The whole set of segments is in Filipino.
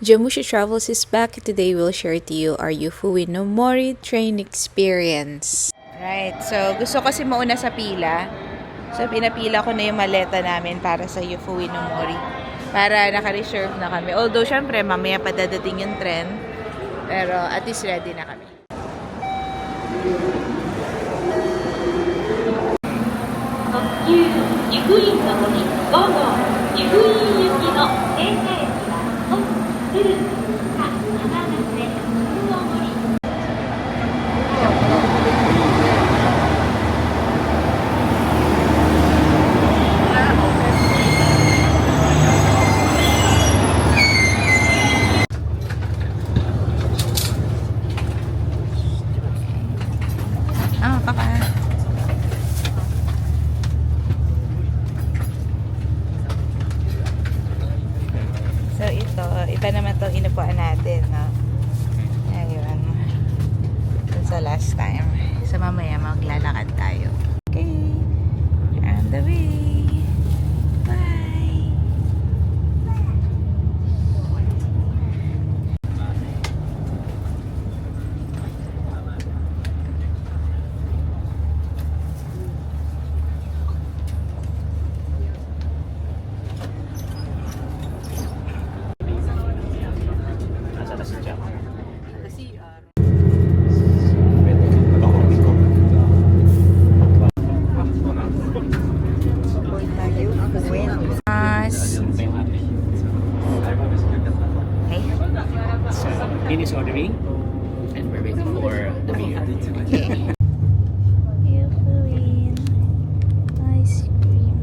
Jamushi Travels is back. Today we'll share to you our Yufui no Mori train experience. Right, so gusto kasi mauna sa pila. So pinapila ko na yung maleta namin para sa Yufui no Mori. Para naka-reserve na kami. Although syempre mamaya pa dadating yung tren. Pero at least ready na kami. 特急湯布院の森5号湯布院行きの停車駅は本鶴か山形中央森 Ah, papa. So ito, iba naman itong inupuan natin, no? Ayun. Dun sa last time. So mamaya maglalakad tayo. Okay. On the way. Bye. Finish ordering and we're waiting for the beer. Okay. Yufui ice cream.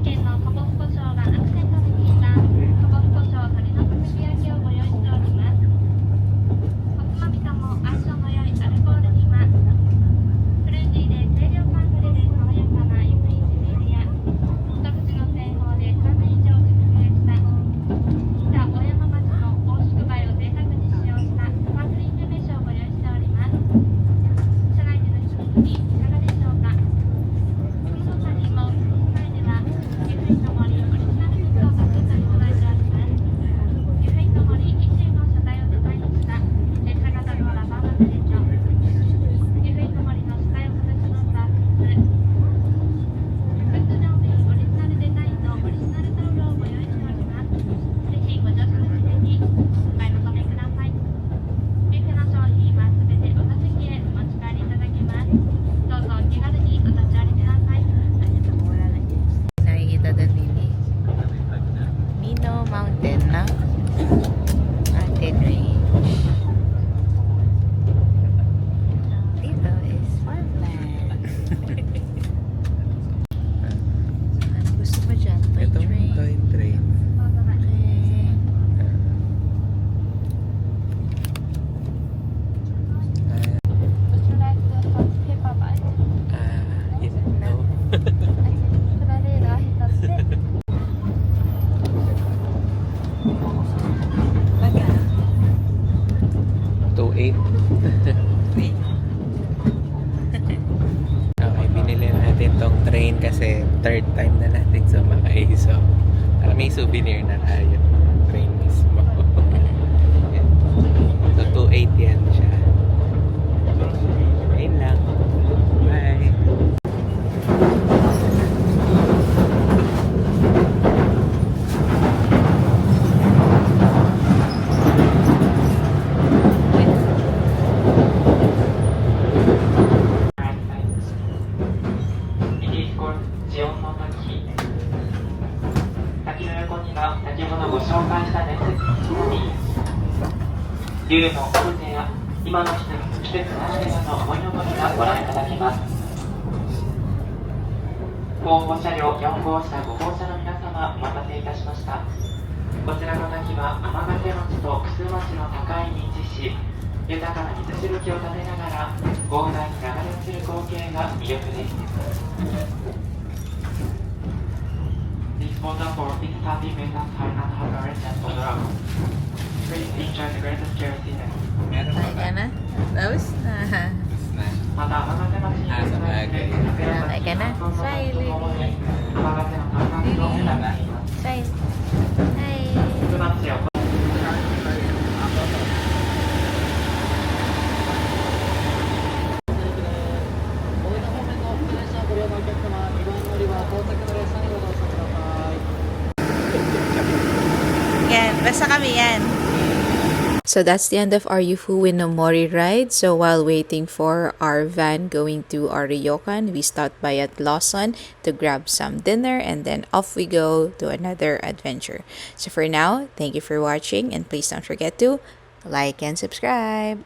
県のかぼす胡椒がアクセントに効いたかぼす胡椒鶏の炭火焼きをご用意しております。おつまみとも相性の良いアルコールにはフルーティーで清涼感あふれる爽やかな湯布院シリーズや一口の製法で3年以上熟成した北小山町の大宿梅を贅沢に使用したスパークリング飯をご用意しております。車内でのひとときいかがでしょうか。その他にも室内では湯布院の森オリジナルグッズをたくさん備えております。湯布院の森一周の車体をデザインした列車型ローラーバーバネレーション湯布院の森の視界を形取ったグッズ上面オリジナルデザインのオリジナルタオルをご用意しております。ぜひご乗車の事前にお買い求めください。ビュッフェの商品はすべてお座席へお持ち帰りいただけます。どうぞお気軽にお立ち寄りください。 Nakikita doon Mimi. Mino Mountain na. Mountain Range. Dito is farmland. Ano gusto mo dyan? Toy Ito train? toy train. Okay. No. Magkano? 2.8. Okay, binili natin tong train kasi third time na natin sumakay. So, para may souvenir na tayo. Train mismo. Yan. So, 2.8 yan siya. Ayun lang. Bye.竜のオブジェや今の季節ならではの思い残りがご覧いただけます。候補車両4号車5号車の皆様お待たせいたしました。こちらの滝は天ヶ瀬町と楠町の高いに位置し、豊かな水しぶきを立てながら広大に流れ落ちる光景が魅力です。This waterfall is 30 meters high and has a legend of dragon. Please enjoy the greatest care season. Meron pa Ay, ba? ka na? Tapos na. Na. また天ヶ瀬町に Ah, sa bagay. Okay ka na? Smiley. 天ヶ瀬の観覧車を Basta kami yan. So that's the end of our Yufuin no Mori ride. So while waiting for our van going to our ryokan, we stopped by at Lawson to grab some dinner and then off we go to another adventure. So for now, thank you for watching and please don't forget to like and subscribe.